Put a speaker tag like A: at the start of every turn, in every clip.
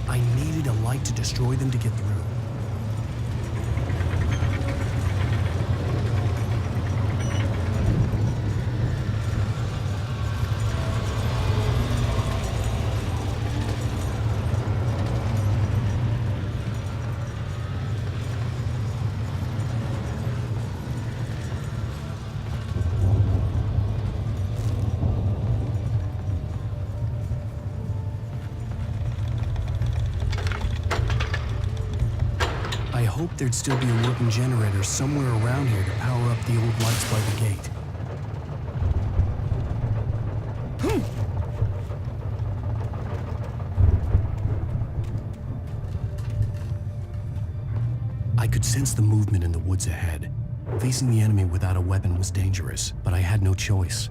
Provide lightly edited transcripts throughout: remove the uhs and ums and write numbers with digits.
A: I needed a light to destroy them to get through. I hoped there'd still be a working generator somewhere around here to power up the old lights by the gate. I could sense the movement in the woods ahead. Facing the enemy without a weapon was dangerous, but I had no choice.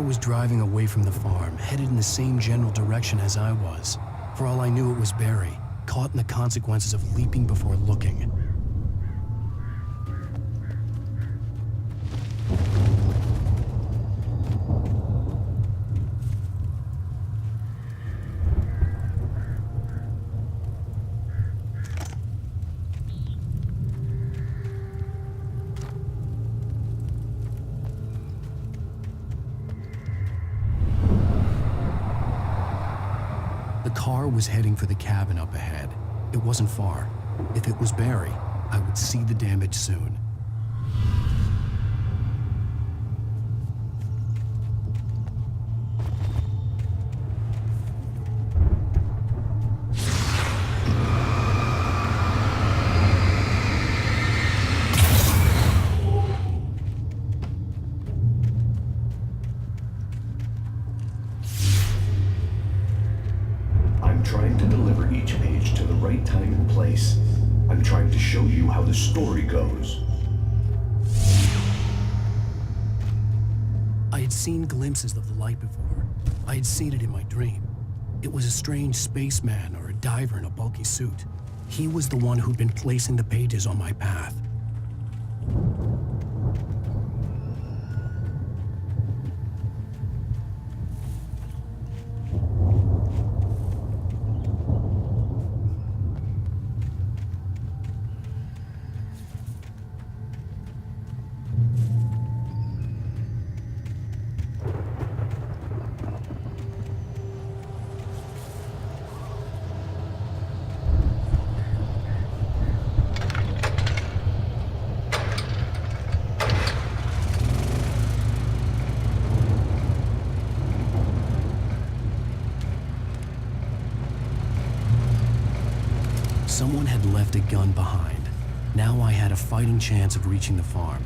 A: Was driving away from the farm, headed in the same general direction as I was. For all I knew, it was Barry, caught in the consequences of leaping before looking. The car was heading for the cabin up ahead. It wasn't far. If it was Barry, I would see the damage soon.
B: Trying to deliver each page to the right time and place. I'm trying to show you how the story goes.
A: I had seen glimpses of the light before. I had seen it in my dream. It was a strange spaceman or a diver in a bulky suit. He was the one who'd been placing the pages on my path. Someone had left a gun behind. Now I had a fighting chance of reaching the farm.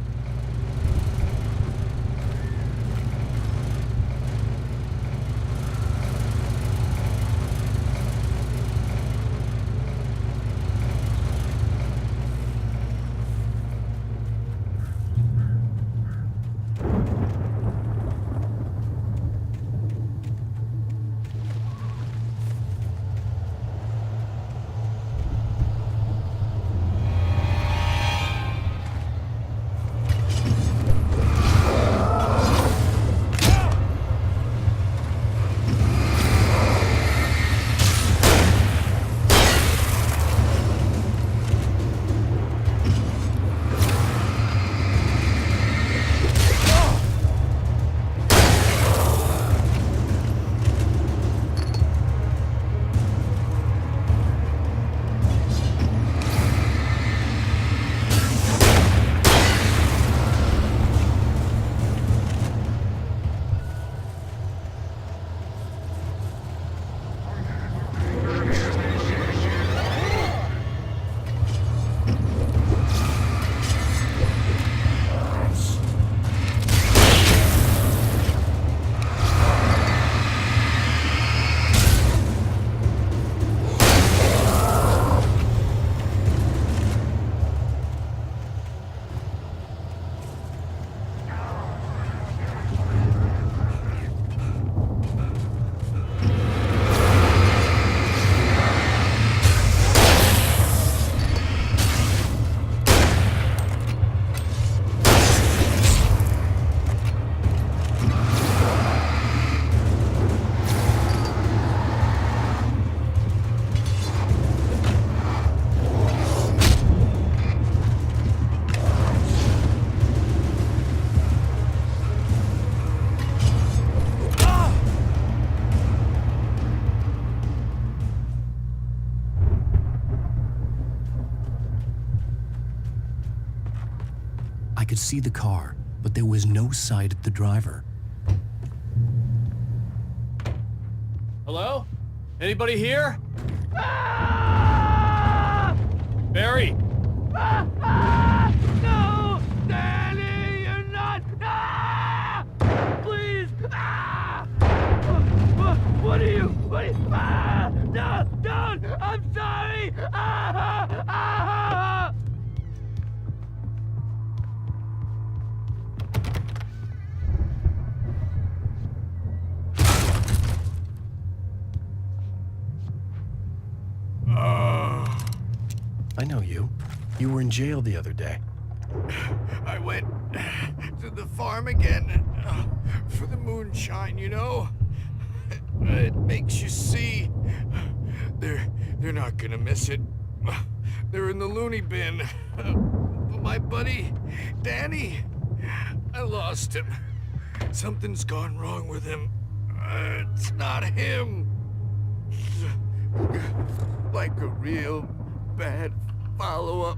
A: I could see the car, but there was no sight of the driver.
C: Hello? Anybody here? Ah! Barry!
D: No! Danny, you're not! Ah! Please! Ah! What are you? What are you? Ah! No! Don't! I'm sorry! Ah! Ah!
A: I know you. You were in jail the other day.
E: I went to the farm again for the moonshine, you know? It makes you see. They're not gonna miss it. They're in the loony bin. But my buddy, Danny, I lost him. Something's gone wrong with him. It's not him. Like a real bad follow-up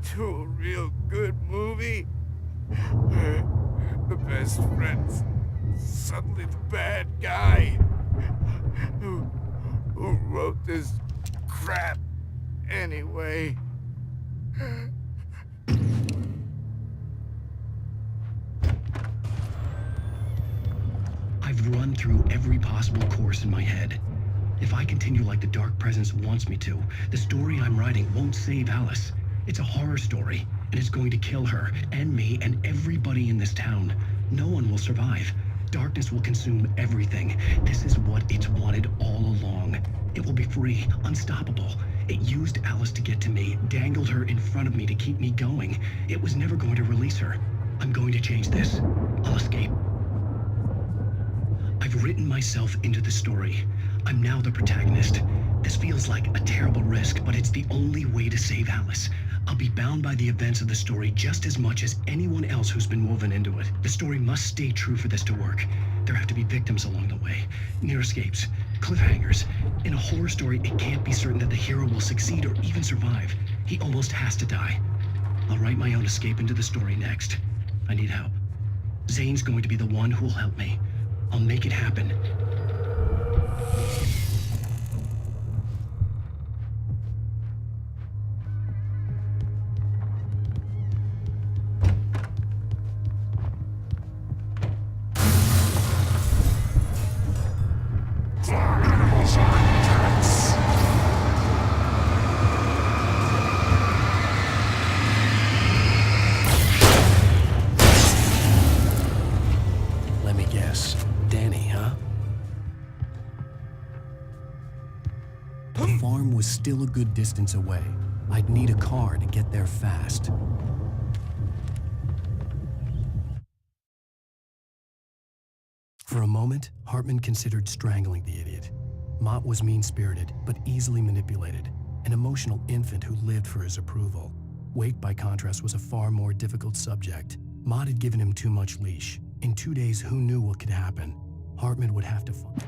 E: to a real good movie. The best friend's suddenly the bad guy. Who wrote this crap anyway?
A: I've run through every possible course in my head. If I continue like the Dark Presence wants me to, the story I'm writing won't save Alice. It's a horror story, and it's going to kill her, and me, and everybody in this town. No one will survive. Darkness will consume everything. This is what it's wanted all along. It will be free, unstoppable. It used Alice to get to me, dangled her in front of me to keep me going. It was never going to release her. I'm going to change this. I'll escape. I've written myself into the story. I'm now the protagonist. This feels like a terrible risk, but it's the only way to save Alice. I'll be bound by the events of the story just as much as anyone else who's been woven into it. The story must stay true for this to work. There have to be victims along the way, near escapes, cliffhangers. In a horror story, it can't be certain that the hero will succeed or even survive. He almost has to die. I'll write my own escape into the story next. I need help. Zane's going to be the one who'll help me. I'll make it happen. Let me guess. Danny, huh? The farm was still a good distance away. I'd need a car to get there fast. For a moment, Hartman considered strangling the idiot. Mott was mean-spirited, but easily manipulated, an emotional infant who lived for his approval. Wake, by contrast, was a far more difficult subject. Mott had given him too much leash. In 2 days, who knew what could happen? Hartman would have to find.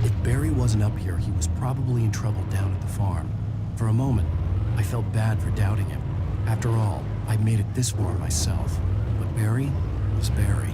A: If Barry wasn't up here, he was probably in trouble down at the farm. For a moment, I felt bad for doubting him. After all, I'd made it this far myself. But Barry was Barry.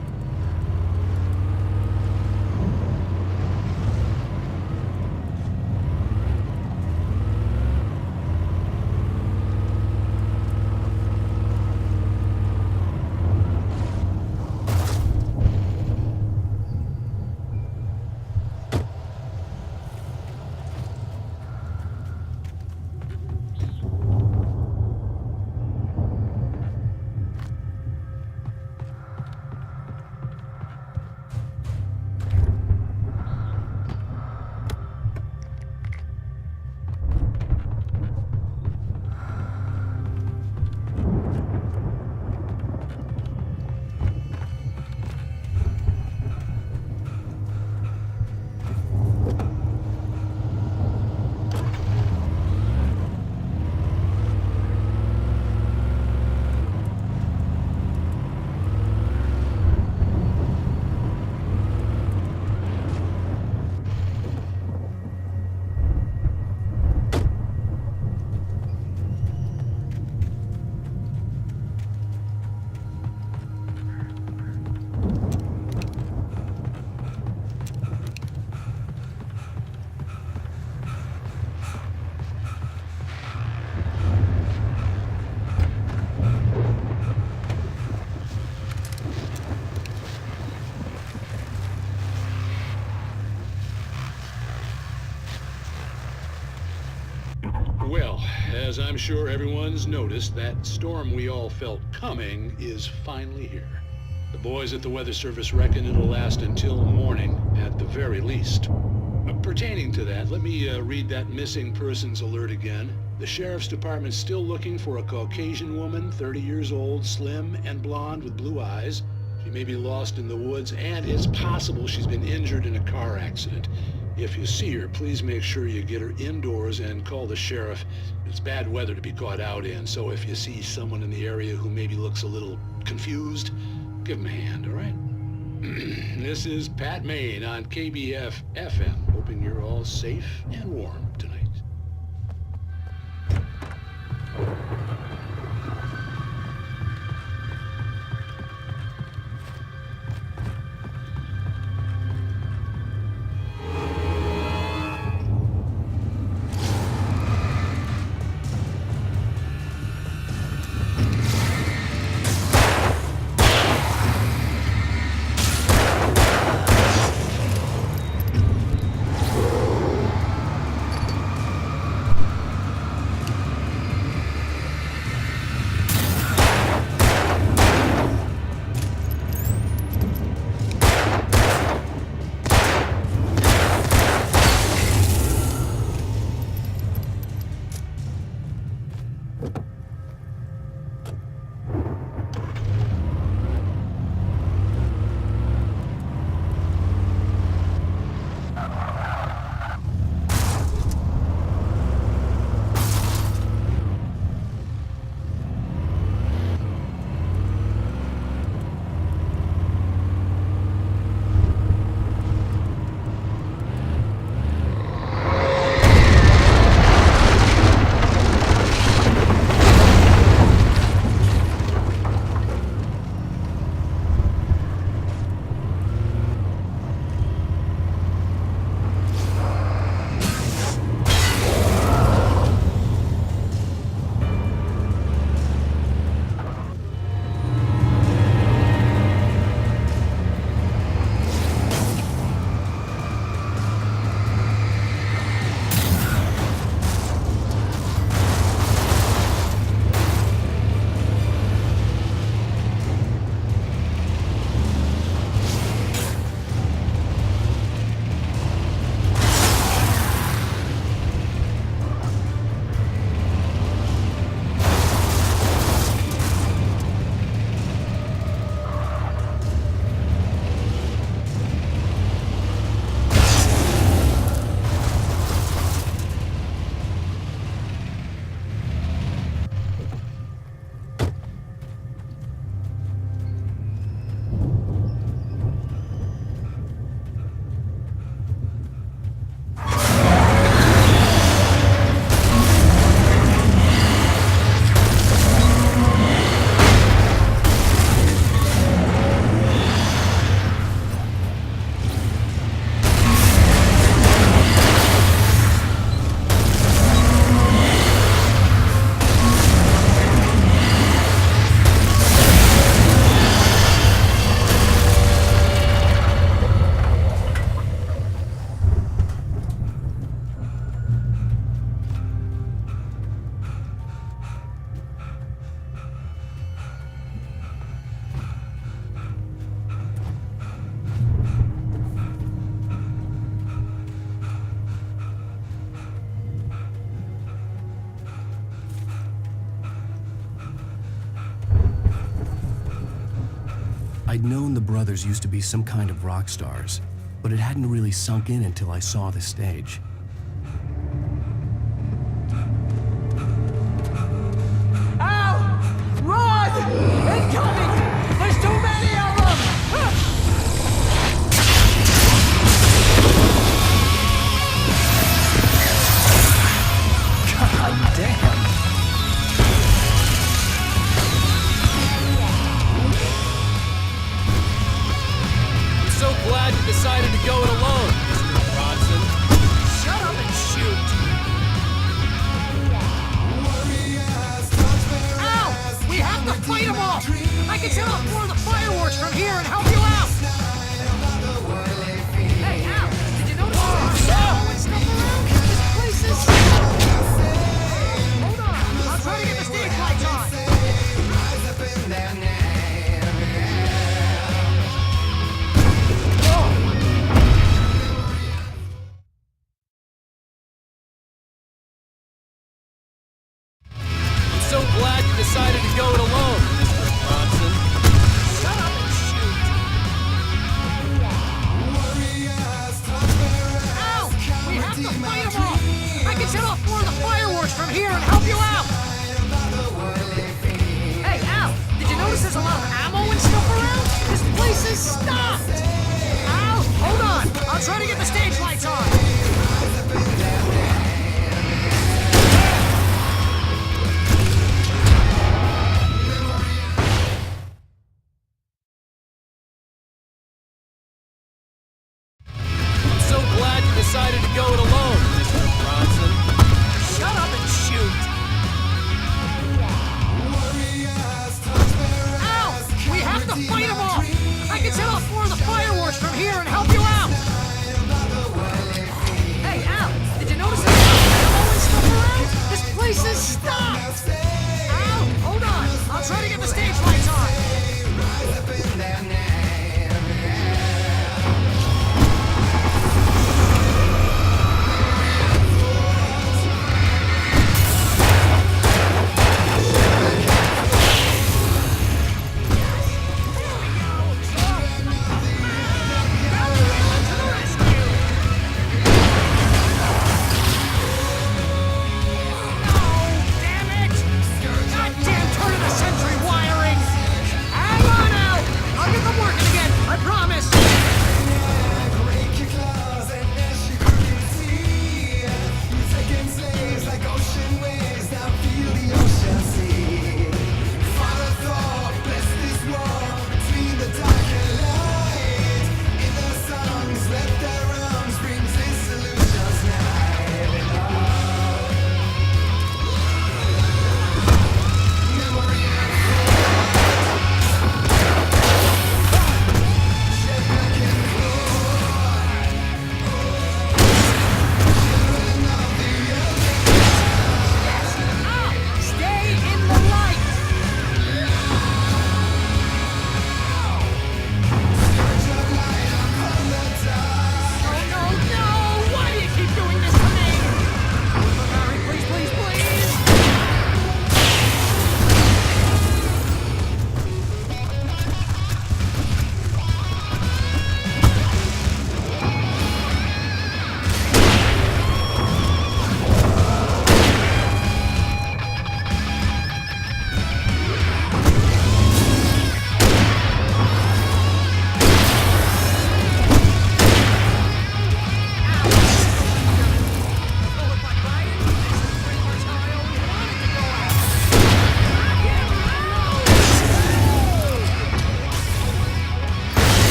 F: Well, as I'm sure everyone's noticed, that storm we all felt coming is finally here. The boys at the Weather Service reckon it'll last until morning, at the very least. Pertaining to that, let me read that missing persons alert again. The Sheriff's Department's still looking for a Caucasian woman, 30 years old, slim and blonde with blue eyes. She may be lost in the woods, and it's possible she's been injured in a car accident. If you see her, please make sure you get her indoors and call the sheriff. It's bad weather to be caught out in, so if you see someone in the area who maybe looks a little confused, give him a hand, all right? This is Pat Main on KBF-FM, hoping you're all safe and warm tonight.
A: I'd known the brothers used to be some kind of rock stars, but it hadn't really sunk in until I saw the stage.
D: Ow! Run! Incoming! There's too many of them! God damn!
C: I'm so glad you decided to go it alone, Mr. Bronson.
E: Shut up and shoot!
G: Ow! We have to fight them off! I can set off more of the fireworks from here and help you out! Hey, Al! Did you notice there's always stuff around? This place is...
C: decided to go it alone, Mr. Bronson.
G: Shut up and shoot! Al! We have to fight them off! I can set off more of the fireworks from here and help you out! Hey, Al! Did you notice there's ammo and stuff around? This place is stopped! Al! Hold on! I'll try to get the stage lights on!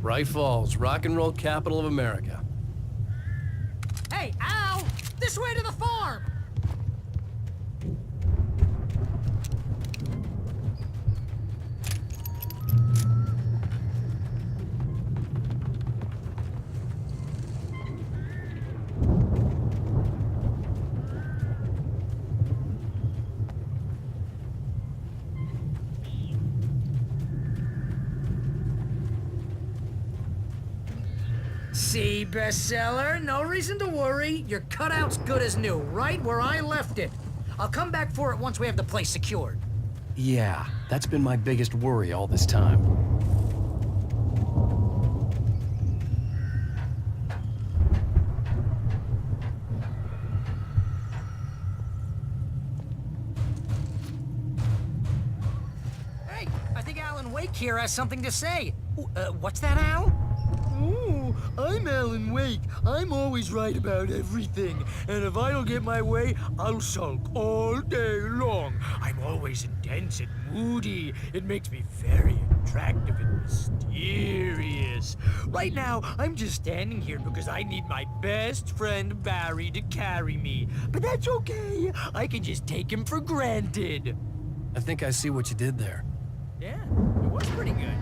C: Bright Falls, rock and roll capital of America.
G: Hey, Al! This way to the farm! See, bestseller? No reason to worry. Your cutout's good as new, right where I left it. I'll come back for it once we have the place secured.
C: Yeah, that's been my biggest worry all this time.
G: Hey, I think Alan Wake here has something to say. What's that, Al?
H: Ooh, I'm Alan Wake. I'm always right about everything. And if I don't get my way, I'll sulk all day long. I'm always
D: always intense and moody. It makes me very attractive and mysterious. Right now, I'm just standing here because I need my best friend Barry to carry me. But that's okay. I can just take him for granted.
I: I think I see what you did there.
D: Yeah, it was pretty good.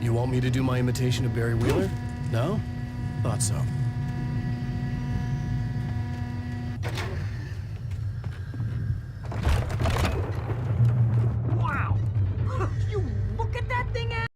I: You want me to do my imitation of Barry Wheeler? No? Thought so.